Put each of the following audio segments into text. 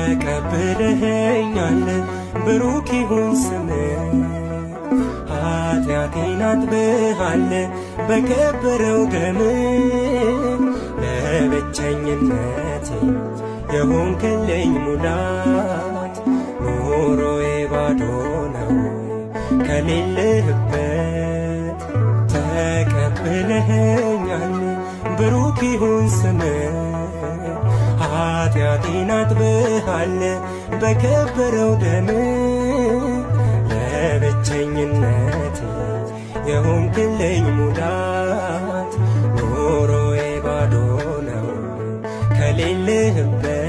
ተቀብለኸኛል ብሩክ ይሁን ስምህ ኃጢአቴን አጥብሃል በከበረው ደምህ ለብቸኝነቴ የሆንክልኝ ሙላት ኑሮዬ ባዶ ነው ከሌለህበት ተቀብለኸኛል ብሩክ ይሁን ስምህ ኃጢአቴን አጥብሃል በከበረው ደምህ ለብቸኝነቴ የሆንክልኝ ሙላት ኑሮዬ ባዶ ነው ከሌለህበት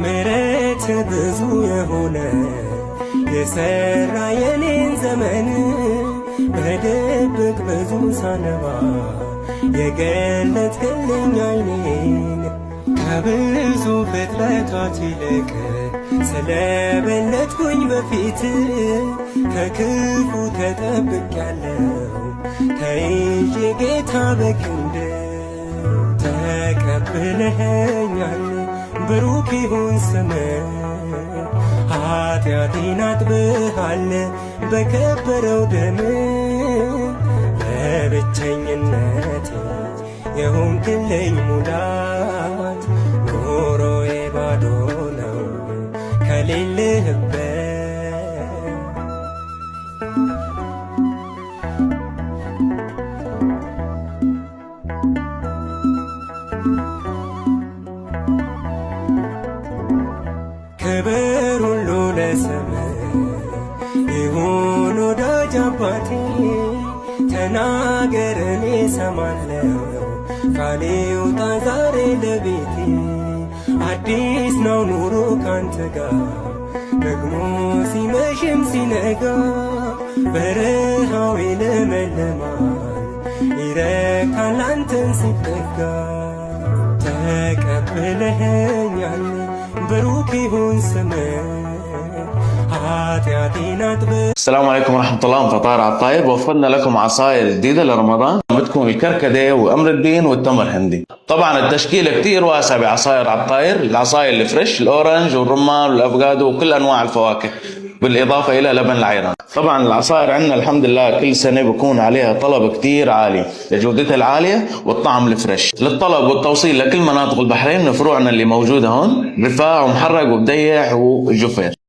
ምሕረት ብዙ የሆነ የሠራ የኔን ዘመን በድብቅ ብዙ ሳነባ የገለጥክልኝ ዓይኔን ከብዙ ፍጥረታት ይልቅ ስለበለጥኩኝ በፊት ከክፉ ተጠብቄያለሁ ተይዤ ጌታ በክንድ ተቀብለኸኛል ብሩክ ይሁን ስምህ ኃጢአቴን አጥብሃል በከበረው ደምህ ለብቸኝነቴ የሆንክልኝ ሙላት ኑሮዬ ባዶ ነው ከሌለህበት ክብር ሁሉ ለስምህ ይሁን ወዳጅ አባቴ ተናገር እኔ እሰማለሁ ቃሌ ይውጣ ዛሬ ለቤቴ አዲስ ነው ኑሮ ካንተ ጋር ደግሞ ሲመሽም ሲነጋ በረሃው ይለመልማል ይረካል አንተን ሲጠጋ ተቀብለኸኛል ብሩክ ይሁን ስምህ ኃጢአቴን አጥብህ السلام عليكم ورحمة الله. من فطاير عطاير وفرنا لكم عصاير جديدة لرمضان بدكم الكركدة وأمر الدين والتمر هندي. طبعا التشكيلة كتير واسعة بعصاير عطاير، العصاير الفريش الأورنج والرمان والأفوكادو وكل أنواع الفواكه بالإضافة إلى لبن العيران. طبعا العصاير عندنا الحمد لله كل سنة بكون عليها طلب كتير عالي لجودتها العالية والطعم الفريش. للطلب والتوصيل لكل مناطق البحرين من فروعنا اللي موجودة هون رفاع ومحرق وبديع وجفير.